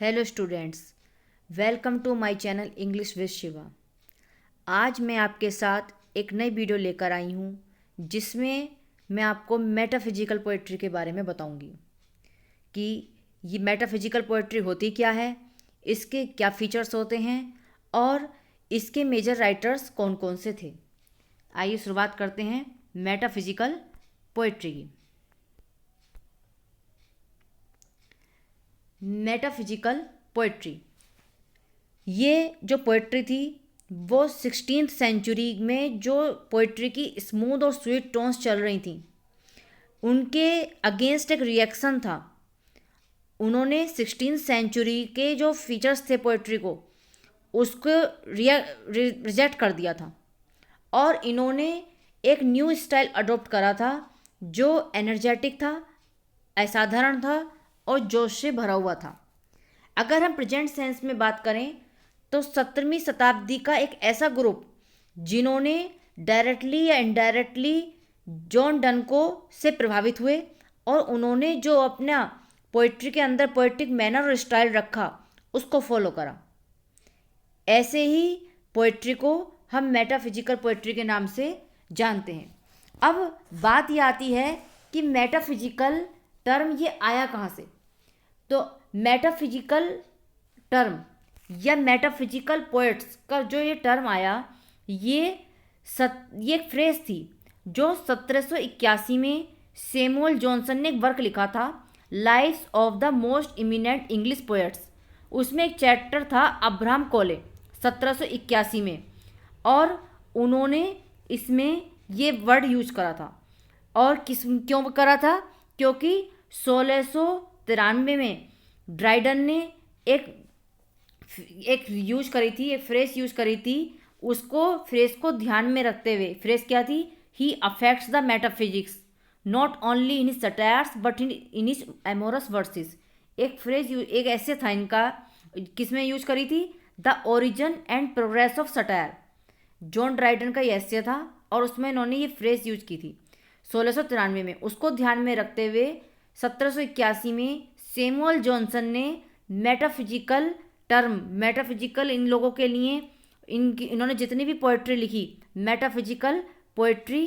Hello students, welcome to my channel English with Shiva. आज मैं आपके साथ एक नई वीडियो लेकर आई हूँ जिसमें मैं आपको मेटाफिजिकल पोइट्री के बारे में बताऊँगी कि ये मेटाफिजिकल पोइट्री होती क्या है, इसके क्या फीचर्स होते हैं और इसके मेजर राइटर्स कौन कौन से थे। आइए शुरुआत करते हैं मेटाफिजिकल पोइट्री की। मेटाफिजिकल पोइट्री, ये जो पोइट्री थी वो 16th सेंचुरी में जो पोइट्री की स्मूथ और स्वीट टोन्स चल रही थी उनके अगेंस्ट एक रिएक्शन था। उन्होंने 16th सेंचुरी के जो फीचर्स थे पोइट्री को उसको रिजेक्ट कर दिया था और इन्होंने एक न्यू स्टाइल अडॉप्ट करा था जो एनर्जेटिक था, असाधारण था और जोश से भरा हुआ था। अगर हम प्रेजेंट सेंस में बात करें तो 17वीं शताब्दी का एक ऐसा ग्रुप जिन्होंने डायरेक्टली या इनडायरेक्टली जॉन डन को से प्रभावित हुए और उन्होंने जो अपना पोइट्री के अंदर पोइट्रिक मैनर और स्टाइल रखा उसको फॉलो करा। ऐसे ही पोइट्री को हम मेटाफिजिकल पोइट्री के नाम से जानते हैं। अब बात ये आती है कि मेटाफिजिकल टर्म ये आया कहाँ से। तो मेटाफिजिकल टर्म या मेटाफिजिकल पोएट्स का जो ये टर्म आया ये एक फ्रेज थी जो 1781 में सैमुअल जॉनसन ने एक वर्क लिखा था, lives of the most eminent English poets. उसमें एक चैप्टर था अब्राहम कोले 1781 में और उन्होंने इसमें ये वर्ड यूज करा था। और क्यों करा था? क्योंकि 1693 में ड्राइडन ने एक यूज करी थी, एक फ्रेज यूज करी थी। उसको फ्रेज को ध्यान में रखते हुए, फ्रेज क्या थी? He affects the metaphysics not only in his satires but in his amorous verses. एक फ्रेज एक ऐसे था इनका, किसमें यूज करी थी? The origin and progress of satire. John Dryden का ये ऐसे था और उसमें इन्होंने ये फ्रेज यूज की थी 1693 में। उसको ध्यान में रखते हुए 1781 में सैमुअल जॉनसन ने मेटाफिजिकल टर्म, मेटाफिजिकल इन लोगों के लिए इन्होंने जितनी भी पोइट्री लिखी मेटाफिजिकल पोइट्री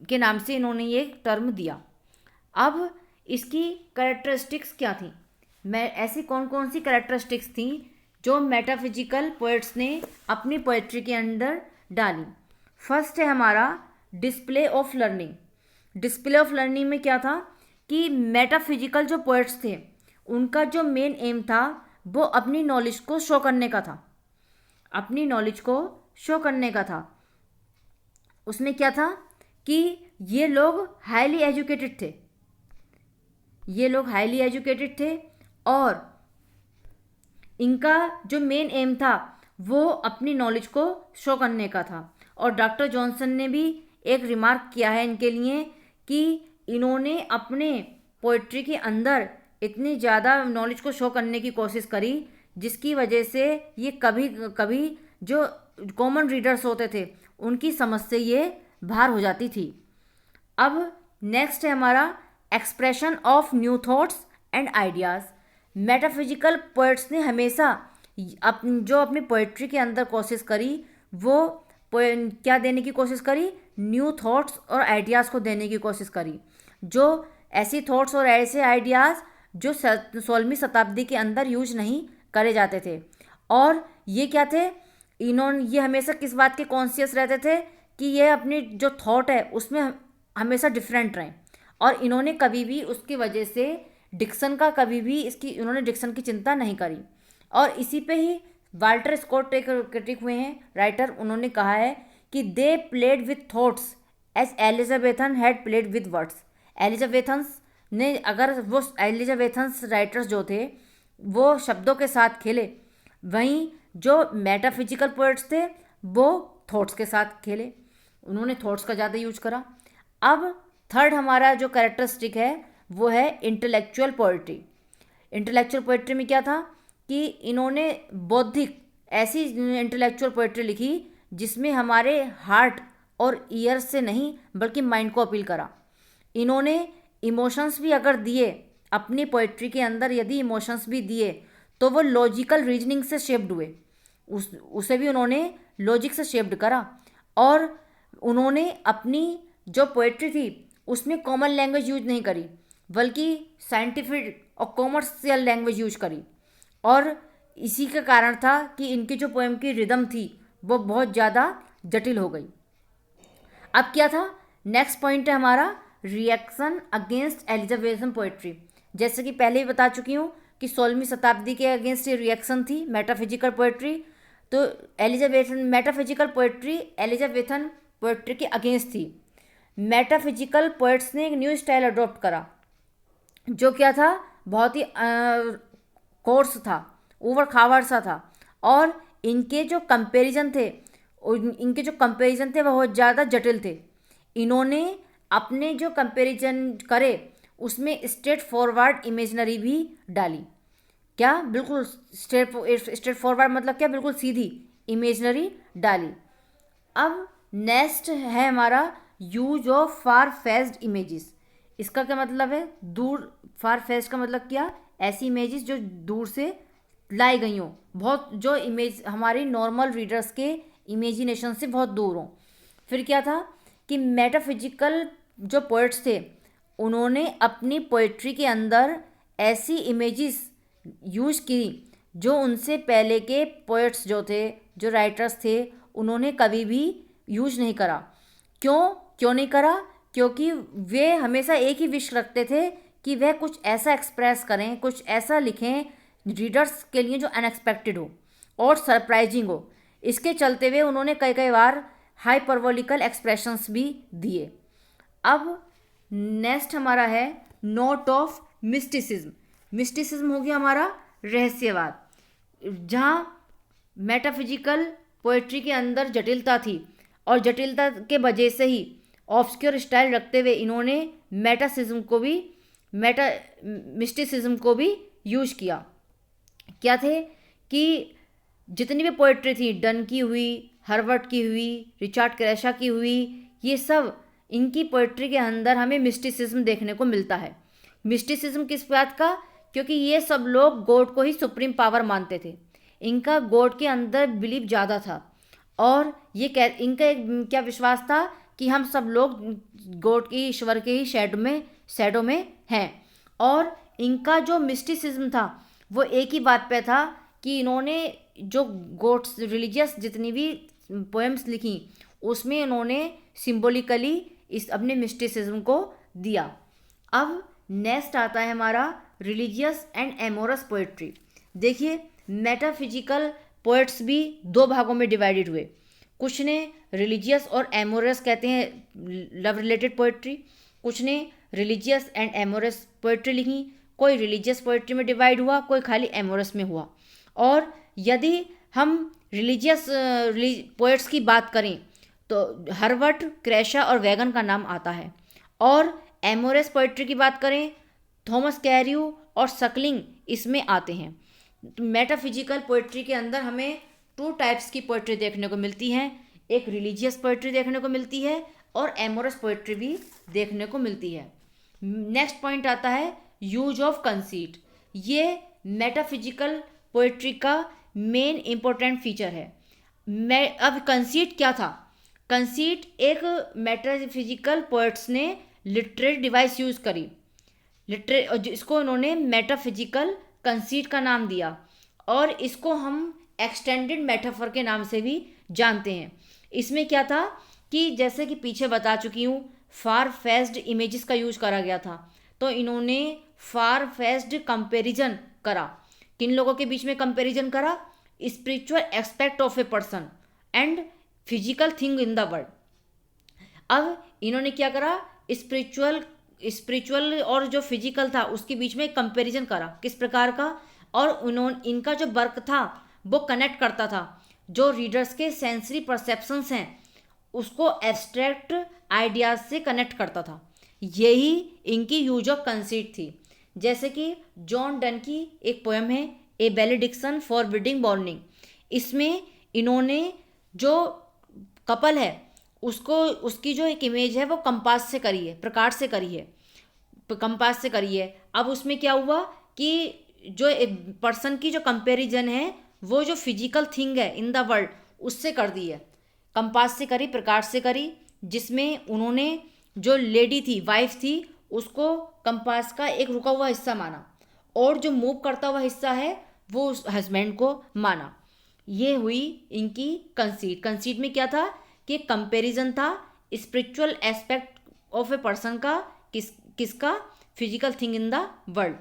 के नाम से इन्होंने ये टर्म दिया। अब इसकी कैरेक्टरिस्टिक्स क्या थी? ऐसी कौन कौन सी कैरेक्टरिस्टिक्स थी जो मेटाफिजिकल पोइट्स ने अपनी पोइट्री के अंदर डाली? फर्स्ट है हमारा display of learning. Display of learning में क्या था कि मेटाफिजिकल जो पोएट्स थे उनका जो मेन एम था वो अपनी नॉलेज को शो करने का था, अपनी नॉलेज को शो करने का था। उसमें क्या था कि ये लोग हाईली एजुकेटेड थे, ये लोग हाईली एजुकेटेड थे और इनका जो मेन एम था वो अपनी नॉलेज को शो करने का था। और डॉक्टर जॉनसन ने भी एक रिमार्क किया है इनके लिए कि इन्होंने अपने पोइट्री के अंदर इतनी ज़्यादा नॉलेज को शो करने की कोशिश करी जिसकी वजह से ये कभी कभी जो कॉमन रीडर्स होते थे उनकी समझ से ये बाहर हो जाती थी। अब नेक्स्ट है हमारा expression of new thoughts and ideas. Metaphysical poets ने हमेशा जो अपनी पोइट्री के अंदर कोशिश करी वो क्या देने की कोशिश करी? न्यू थॉट्स और आइडियाज़ को देने की कोशिश करी, जो ऐसी थॉट्स और ऐसे आइडियाज़ जो 16वीं शताब्दी के अंदर यूज नहीं करे जाते थे। और ये क्या थे? ये हमेशा किस बात के कॉन्शियस रहते थे कि ये अपनी जो थॉट है उसमें हमेशा डिफरेंट रहें और इन्होंने कभी भी उसकी वजह से डिक्सन का इन्होंने डिक्सन की चिंता नहीं करी। और इसी पे ही वाल्टर स्कॉट क्रिटिक हुए हैं राइटर, उन्होंने कहा है कि they played with thoughts as Elizabethan had played with words. Elizabethans ने, अगर वो एलिजाबेथन्स राइटर्स जो थे वो शब्दों के साथ खेले, वहीं जो मेटाफिजिकल पोएट्स थे वो थॉट्स के साथ खेले, उन्होंने थॉट्स का ज़्यादा यूज करा। अब थर्ड हमारा जो कैरेक्टरिस्टिक है वो है इंटेलेक्चुअल पोएट्री। इंटेलेक्चुअल पोएट्री में क्या था कि इन्होंने बौद्धिक ऐसी इंटेलेक्चुअल पोएट्री लिखी जिसमें हमारे हार्ट और ईयर से नहीं बल्कि माइंड को अपील करा। इन्होंने इमोशंस भी अगर दिए अपनी पोइट्री के अंदर, यदि इमोशंस भी दिए तो वो लॉजिकल रीजनिंग से शेप्ड हुए, उसे भी उन्होंने लॉजिक से शेप्ड करा। और उन्होंने अपनी जो पोएट्री थी उसमें कॉमन लैंग्वेज यूज नहीं करी, बल्कि साइंटिफिक और कॉमर्शियल लैंग्वेज यूज करी। और इसी का कारण था कि इनकी जो पोएम की रिदम थी वो बहुत ज़्यादा जटिल हो गई। अब क्या था, नेक्स्ट पॉइंट है हमारा रिएक्शन अगेंस्ट एलिजाबेथन पोएट्री। जैसे कि पहले ही बता चुकी हूँ कि 16वीं शताब्दी के अगेंस्ट ये रिएक्शन थी मेटाफिजिकल पोएट्री। तो Elizabethan metaphysical poetry Elizabethan poetry के अगेंस्ट थी। मेटाफिजिकल पोएट्स ने एक न्यू स्टाइल अडॉप्ट करा, जो क्या था, बहुत ही कोर्स था, ऊबड़ खाबड़ सा था। और इनके जो कंपैरिजन थे वो बहुत ज़्यादा जटिल थे। इन्होंने अपने जो कंपैरिजन करे उसमें स्ट्रेट फॉरवर्ड इमेजनरी भी डाली। क्या, बिल्कुल स्ट्रेट फॉरवर्ड मतलब क्या, बिल्कुल सीधी इमेजनरी डाली। अब नेक्स्ट है हमारा use of far faced images. इसका क्या मतलब है, दूर, फार फेस्ड का मतलब क्या, ऐसी इमेजेस जो दूर से लाई गई हों, बहुत जो इमेज हमारी नॉर्मल रीडर्स के इमेजिनेशन से बहुत दूर हों। फिर क्या था कि मेटाफिजिकल जो पोएट्स थे उन्होंने अपनी पोएट्री के अंदर ऐसी इमेजेस यूज की जो उनसे पहले के पोएट्स जो थे, जो राइटर्स थे, उन्होंने कभी भी यूज नहीं करा। क्यों नहीं करा, क्योंकि वे हमेशा एक ही विश रखते थे कि वह कुछ ऐसा एक्सप्रेस करें, कुछ ऐसा लिखें रीडर्स के लिए जो अनएक्सपेक्टेड हो और सरप्राइजिंग हो। इसके चलते हुए उन्होंने कई कई बार हाइपरबोलिकल एक्सप्रेशंस भी दिए। अब नेक्स्ट हमारा है नोट ऑफ मिस्टिसिज्म। मिस्टिसिज्म हो गया हमारा रहस्यवाद, जहाँ मेटाफिजिकल पोएट्री के अंदर जटिलता थी और जटिलता के वजह से ही ऑब्सक्योर स्टाइल रखते हुए इन्होंने मिस्टिसिज्म को भी यूज किया। क्या थे कि जितनी भी पोएट्री थी, डन की हुई, हर्बर्ट की हुई, रिचर्ड क्रेशा की हुई, ये सब इनकी पोएट्री के अंदर हमें मिस्टिसिज्म देखने को मिलता है। मिस्टिसिज्म किस बात का, क्योंकि ये सब लोग गॉड को ही सुप्रीम पावर मानते थे। इनका गॉड के अंदर बिलीव ज़्यादा था और ये इनका एक क्या विश्वास था कि हम सब लोग गॉड के, ईश्वर के ही शैडो में हैं। और इनका जो मिस्टिसिज्म था वो एक ही बात पे था कि इन्होंने जो गॉड्स रिलीजियस जितनी भी पोएम्स लिखी उसमें इन्होंने सिंबॉलिकली इस अपने मिस्टिसिज्म को दिया। अब नेक्स्ट आता है हमारा रिलीजियस एंड एमोरस पोएट्री। देखिए, मेटाफिजिकल पोएट्स भी दो भागों में डिवाइडेड हुए। कुछ ने रिलीजियस और एमोरस कहते हैं लव रिलेटेड पोएट्री, कुछ ने रिलीजियस एंड एमोरस पोएट्री लिखी। कोई रिलीजियस पोएट्री में डिवाइड हुआ, कोई खाली एमोरस में हुआ। और यदि हम रिलीजियस पोएट्स की बात करें तो हर्बर्ट, क्रेशा और वैगन का नाम आता है। और एमोरस पोएट्री की बात करें, थॉमस कैरियू और सकलिंग इसमें आते हैं। मेटाफिजिकल पोएट्री के अंदर हमें 2 टाइप्स की पोएट्री देखने को मिलती हैं, एक रिलीजियस पोएट्री देखने को मिलती है और एमोरस पोएट्री भी देखने को मिलती है। नेक्स्ट पॉइंट आता है यूज ऑफ कंसीट। ये मेटाफिजिकल पोएट्री का मेन इंपॉर्टेंट फीचर है। अब कंसीट क्या था, कंसीट एक मेटाफिजिकल पोएट्स ने लिटरेरी डिवाइस यूज करी, इसको उन्होंने मेटाफिजिकल कंसीट का नाम दिया और इसको हम एक्सटेंडेड मेटाफर के नाम से भी जानते हैं। इसमें क्या था कि जैसे कि पीछे बता चुकी हूँ, फार फेस्ड इमेजेस का यूज करा गया था। तो इन्होंने फार फेस्ड कंपैरिजन करा। किन लोगों के बीच में कंपैरिजन करा, spiritual aspect of a person and physical thing in the world. अब इन्होंने क्या करा, स्पिरिचुअल और जो फिजिकल था उसके बीच में कंपैरिजन करा। किस प्रकार का, और इनका जो वर्क था वो कनेक्ट करता था जो रीडर्स के सेंसरी परसेप्शंस हैं उसको एब्स्ट्रैक्ट आइडियाज से कनेक्ट करता था। यही इनकी यूज ऑफ कंसीट थी। जैसे कि जॉन डन की एक पोएम है ए बेलिडिक्शन फॉर बिडिंग मॉर्निंग। इसमें इन्होंने जो कपल है उसकी जो एक इमेज है वो कंपास से करी है, प्रकाश से करी है, कंपास से करी है। अब उसमें क्या हुआ कि जो पर्सन की जो कंपैरिजन है वो जो फिजिकल थिंग है इन द वर्ल्ड उससे कर दी है, कंपास से करी, प्रकाश से करी, जिसमें उन्होंने जो लेडी थी, वाइफ थी, उसको कंपास का एक रुका हुआ हिस्सा माना और जो मूव करता हुआ हिस्सा है वो उस हस्बैंड को माना। ये हुई इनकी कंसीट। कंसीट में क्या था कि कंपैरिजन था spiritual aspect of a person का, किसका, physical thing in the world,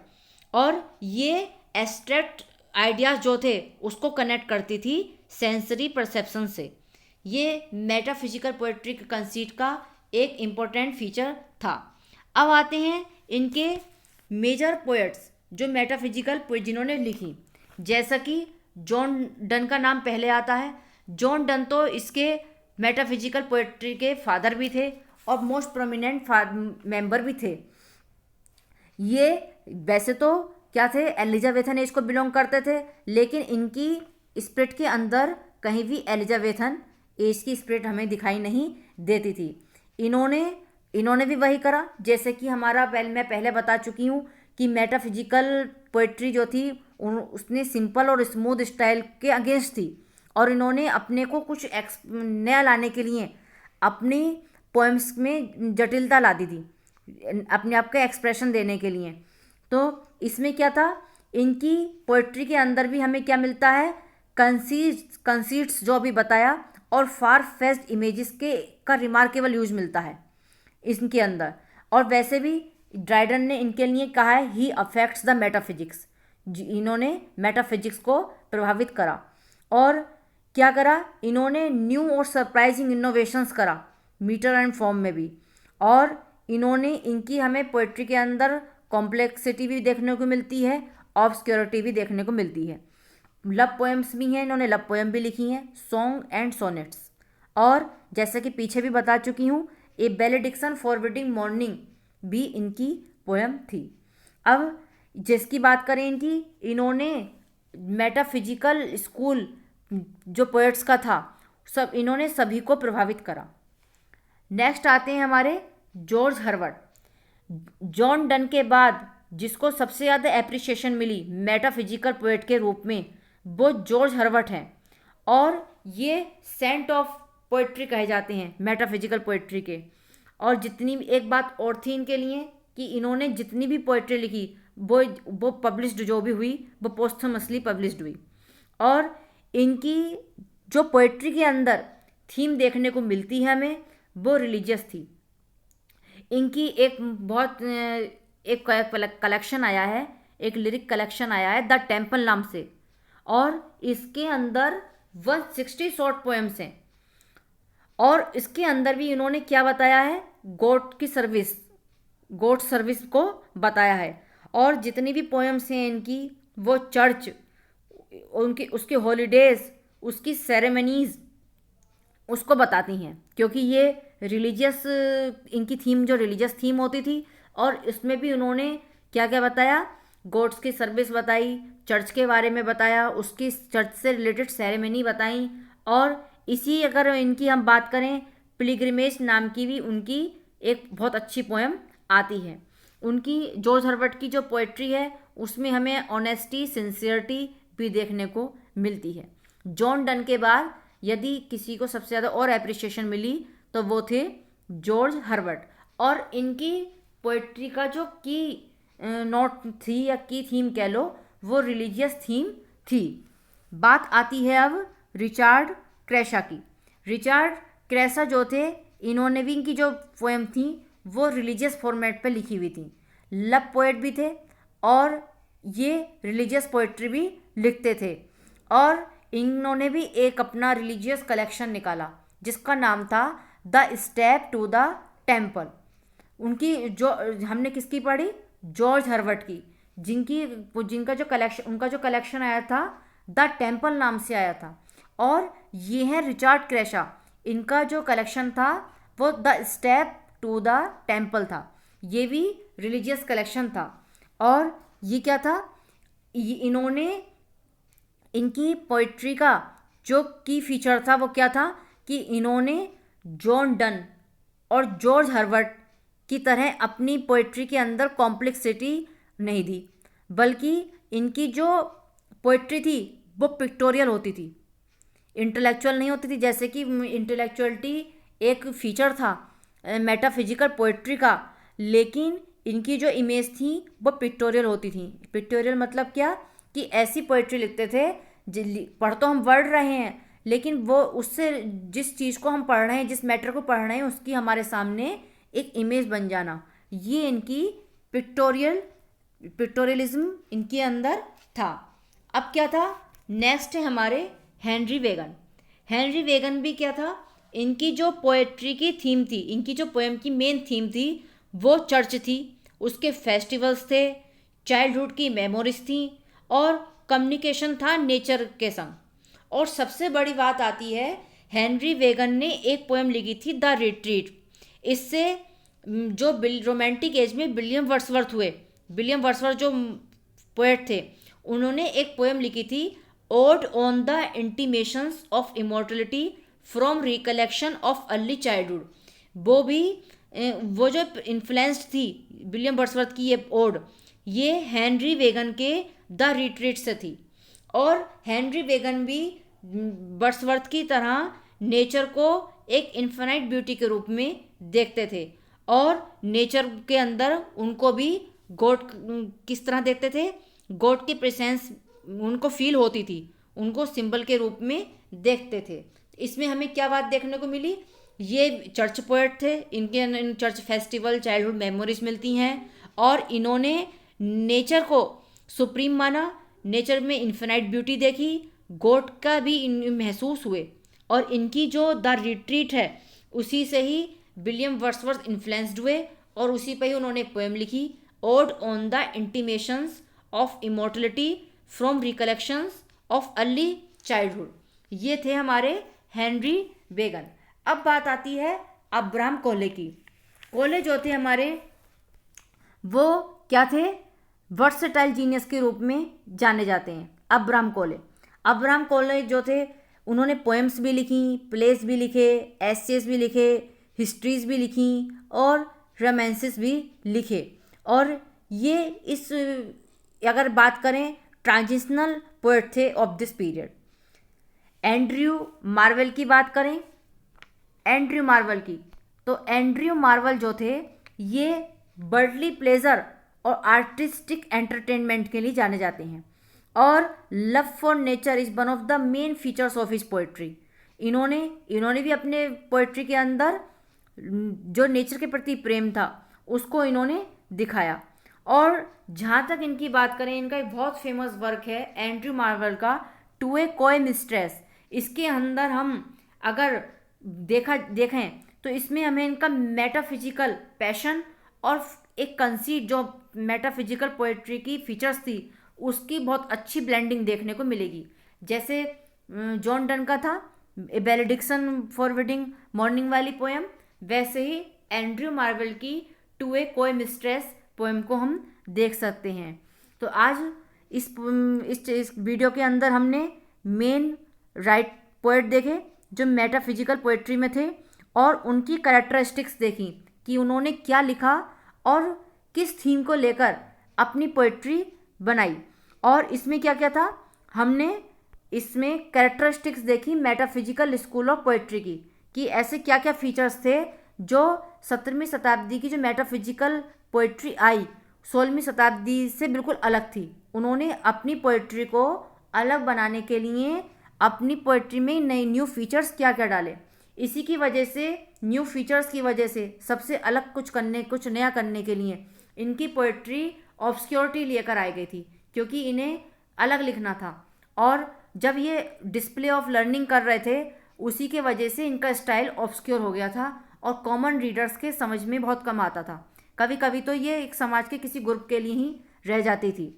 और ये एब्स्ट्रैक्ट आइडियाज जो थे उसको कनेक्ट करती थी सेंसरी परसेप्शन से। ये मेटाफिजिकल पोएट्री के कंसीट का एक इम्पोर्टेंट फीचर था। अब आते हैं इनके मेजर पोएट्स जो मेटाफिजिकल जिन्होंने लिखी, जैसा कि जॉन डन का नाम पहले आता है। जॉन डन तो इसके मेटाफिजिकल पोएट्री के फादर भी थे और मोस्ट प्रोमिनेंट मेंबर भी थे। ये वैसे तो क्या थे, एलिजाबेथन एज को बिलोंग करते थे, लेकिन इनकी स्पिरिट के अंदर कहीं भी एलिजाबेथन एज की स्पिरिट हमें दिखाई नहीं देती थी। इन्होंने भी वही करा जैसे कि हमारा मैं पहले बता चुकी हूँ कि मेटाफिजिकल पोएट्री जो थी उसने सिंपल और स्मूथ स्टाइल के अगेंस्ट थी, और इन्होंने अपने को कुछ नया लाने के लिए अपनी पोएम्स में जटिलता ला दी थी, अपने आप का एक्सप्रेशन देने के लिए। तो इसमें क्या था, इनकी पोएट्री के अंदर भी हमें क्या मिलता है, कंसीट्स जो अभी बताया, और फार फेच्ड इमेजेस के का रिमार्केबल यूज मिलता है इनके अंदर। और वैसे भी ड्राइडन ने इनके लिए कहा है ही अफेक्ट्स द मेटाफिजिक्स, इन्होंने मेटाफिजिक्स को प्रभावित करा। और क्या करा, इन्होंने न्यू और सरप्राइजिंग इनोवेशंस करा मीटर एंड फॉर्म में भी। और इन्होंने इनकी हमें पोएट्री के अंदर कॉम्प्लेक्सिटी भी देखने को मिलती है, ऑब्सक्योरिटी भी देखने को मिलती है। लव पोएम्स भी हैं, इन्होंने लव पोएम भी लिखी हैं, सॉन्ग एंड सोनेट्स। और जैसे कि पीछे भी बता चुकी हूँ, ए बेलेडिक्शन फॉरबिडिंग मॉर्निंग भी इनकी पोएम थी। अब जिसकी बात करें इनकी, इन्होंने मेटाफिजिकल स्कूल जो पोएट्स का था इन्होंने सभी को प्रभावित करा। नेक्स्ट आते हैं हमारे जॉर्ज हर्बर्ट। जॉन डन के बाद जिसको सबसे ज़्यादा एप्रिसिएशन मिली मेटाफिजिकल पोएट के रूप में, वो जॉर्ज हर्बर्ट हैं, और ये सेंट ऑफ पोएट्री कहे जाते हैं मेटाफिजिकल पोएट्री के। और जितनी एक बात और थी इनके लिए कि इन्होंने जितनी भी पोएट्री लिखी वो पब्लिश्ड जो भी हुई वो पोस्टमसली पब्लिश्ड हुई। और इनकी जो पोएट्री के अंदर थीम देखने को मिलती है हमें, वो रिलीजियस थी। इनकी एक कलेक्शन आया है, एक लिरिक कलेक्शन आया है द टेम्पल नाम से, और इसके अंदर 160 शॉर्ट पोएम्स हैं। और इसके अंदर भी इन्होंने क्या बताया है, गॉड सर्विस को बताया है। और जितनी भी पोएम्स हैं इनकी, वो चर्च, उसके हॉलीडेज, उसकी सेरेमनीज उसको बताती हैं, क्योंकि ये रिलीजियस, इनकी थीम जो रिलीजियस थीम होती थी। और इसमें भी उन्होंने क्या क्या बताया, गॉड्स की सर्विस बताई, चर्च के बारे में बताया, उसकी चर्च से रिलेटेड सेरेमनी बताई। और इसी अगर इनकी हम बात करें, पिलग्रिमेज नाम की भी उनकी एक बहुत अच्छी पोएम आती है। उनकी जॉर्ज हर्बर्ट की जो पोएट्री है उसमें हमें ऑनेस्टी, सिंसियरिटी भी देखने को मिलती है। जॉन डन के बाद यदि किसी को सबसे ज़्यादा और एप्रिसिएशन मिली तो वो थे जॉर्ज हर्बर्ट। और इनकी पोएट्री का जो की नोट थी या की थीम कह लो, वो रिलीजियस थीम थी। बात आती है अब रिचार्ड क्रेशा की। रिचार्ड क्रेशा जो थे, इन्होंने भी इनकी जो पोएम थी वो रिलीजियस फॉर्मेट पे लिखी हुई थी। लव पोएट भी थे और ये रिलीजियस पोएट्री भी लिखते थे। और इन्होंने भी एक अपना रिलीजियस कलेक्शन निकाला जिसका नाम था the step to the temple. उनकी जो हमने किसकी पढ़ी, जॉर्ज हर्बर्ट की, जिनका जो कलेक्शन आया था द टेम्पल नाम से आया था। और ये है रिचार्ड क्रेशा, इनका जो कलेक्शन था वो the step to the temple था। ये भी रिलीजियस कलेक्शन था। और ये क्या था, इन्होंने इनकी पोइट्री का जो की फीचर था वो क्या था कि इन्होंने जॉन डन और जॉर्ज हर्बर्ट की तरह अपनी पोइट्री के अंदर कॉम्प्लेक्सिटी नहीं दी, बल्कि इनकी जो पोइट्री थी वो पिक्टोरियल होती थी, इंटेलेक्चुअल नहीं होती थी। जैसे कि इंटेलेक्चुअलिटी एक फीचर था मेटाफिजिकल पोइट्री का, लेकिन इनकी जो इमेज थी वो पिक्टोरियल होती थी। पिक्टोरियल मतलब क्या, कि ऐसी पोइट्री लिखते थे पढ़ तो हम वर्ड रहे हैं, लेकिन वो उससे जिस चीज़ को हम पढ़ रहे हैं, जिस मैटर को पढ़ रहे हैं, उसकी हमारे सामने एक इमेज बन जाना, ये इनकी पिक्टोरियलिज्म इनके अंदर था। अब क्या था, नेक्स्ट है हमारे हेनरी वेगन। हेनरी वेगन भी क्या था, इनकी जो पोएट्री की थीम थी, इनकी जो पोएम की मेन थीम थी वो चर्च थी, उसके फेस्टिवल्स थे, चाइल्डहुड की मेमोरीज थी और कम्युनिकेशन था नेचर के संग। और सबसे बड़ी बात आती है, हेनरी वेगन ने एक पोएम लिखी थी द रिट्रीट। इससे जो रोमांटिक एज में विलियम वर्ड्सवर्थ हुए, विलियम वर्ड्सवर्थ जो पोएट थे, उन्होंने एक पोएम लिखी थी odd on the intimations of immortality from recollection of early childhood. वो भी वो जो इन्फ्लुएंस्ड थी विलियम वर्ड्सवर्थ की ये ओड, ये हेनरी वेगन के द रिट्रीट से थी। और हेनरी वेगन भी वर्ड्सवर्थ की तरह नेचर को एक इन्फिनाइट ब्यूटी के रूप में देखते थे, और नेचर के अंदर उनको भी गॉड किस तरह देखते थे, गॉड की प्रेजेंस उनको फील होती थी, उनको सिंबल के रूप में देखते थे। इसमें हमें क्या बात देखने को मिली, ये चर्च पोएट थे, इनके चर्च फेस्टिवल चाइल्डहुड मेमोरीज मिलती हैं, और इन्होंने नेचर को सुप्रीम माना, नेचर में इन्फिनाइट ब्यूटी देखी, गॉड का भी महसूस हुए। और इनकी जो द रिट्रीट है उसी से ही विलियम वर्ड्सवर्थ इन्फ्लुएंस्ड हुए, और उसी पर ही उन्होंने पोएम लिखी odd on the intimations of immortality from recollections of early childhood. ये थे हमारे हेनरी वेगन। अब बात आती है अब्राहम कोले की। कोले जो थे हमारे, वो क्या थे, वर्सेटाइल जीनियस के रूप में जाने जाते हैं अब्राहम कोले। अब्राहम कोले जो थे, उन्होंने पोएम्स भी लिखी, प्लेस भी लिखे, एसेस भी लिखे, हिस्ट्रीज भी लिखी और रोमांसेस भी लिखे। और ये इस अगर बात करें ट्रांजिशनल पोएट थे of this period. Andrew marvel की बात करें, एंड्रयू मार्वेल की, तो एंड्रयू मार्वेल जो थे ये बर्डली प्लेजर और आर्टिस्टिक एंटरटेनमेंट के लिए जाने जाते हैं, और love for nature is one of the main features of his poetry. इन्होंने भी अपने पोएट्री के अंदर जो नेचर के प्रति प्रेम था उसको इन्होंने दिखाया। और जहाँ तक इनकी बात करें, इनका एक बहुत फेमस वर्क है एंड्रयू मार्वेल का टू ए कोय मिस्ट्रेस। इसके अंदर हम अगर देखें तो इसमें हमें इनका मेटाफिजिकल पैशन और एक कंसीट जो मेटाफिजिकल पोएट्री की फीचर्स थी उसकी बहुत अच्छी ब्लेंडिंग देखने को मिलेगी। जैसे जॉन डन का था बेलेडिक्सन फॉरवर्डिंग मॉर्निंग वाली पोएम, वैसे ही एंड्रयू मार्वेल की टू ए कोय मिस्ट्रेस पोएम को हम देख सकते हैं। तो आज इस वीडियो के अंदर हमने मेन राइट पोएट देखे जो मेटाफिजिकल पोएट्री में थे, और उनकी कैरेक्टरिस्टिक्स देखी कि उन्होंने क्या लिखा और किस थीम को लेकर अपनी पोएट्री बनाई। और इसमें क्या क्या था, हमने इसमें कैरेक्टरिस्टिक्स देखी मेटाफिजिकल स्कूल ऑफ पोएट्री की, कि ऐसे क्या क्या फीचर्स थे जो 17वीं शताब्दी की जो मेटाफिजिकल पोएट्री आई 16वीं शताब्दी से बिल्कुल अलग थी। उन्होंने अपनी पोएट्री को अलग बनाने के लिए अपनी पोएट्री में नए न्यू फीचर्स क्या क्या डाले। इसी की वजह से, न्यू फीचर्स की वजह से, सबसे अलग कुछ नया करने के लिए इनकी पोएट्री ऑब्सक्योरिटी लेकर आई गई थी, क्योंकि इन्हें अलग लिखना था। और जब ये डिस्प्ले ऑफ लर्निंग कर रहे थे उसी के वजह से इनका स्टाइल ऑब्सक्योर हो गया था और कॉमन रीडर्स के समझ में बहुत कम आता था। कभी कभी तो ये एक समाज के किसी ग्रुप के लिए ही रह जाती थी।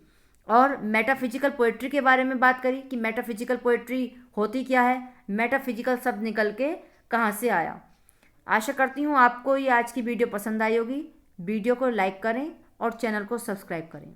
और मेटाफिजिकल पोएट्री के बारे में बात करी कि मेटाफिजिकल पोएट्री होती क्या है, मेटाफिजिकल शब्द निकल के कहाँ से आया। आशा करती हूँ आपको ये आज की वीडियो पसंद आई होगी। वीडियो को लाइक करें और चैनल को सब्सक्राइब करें।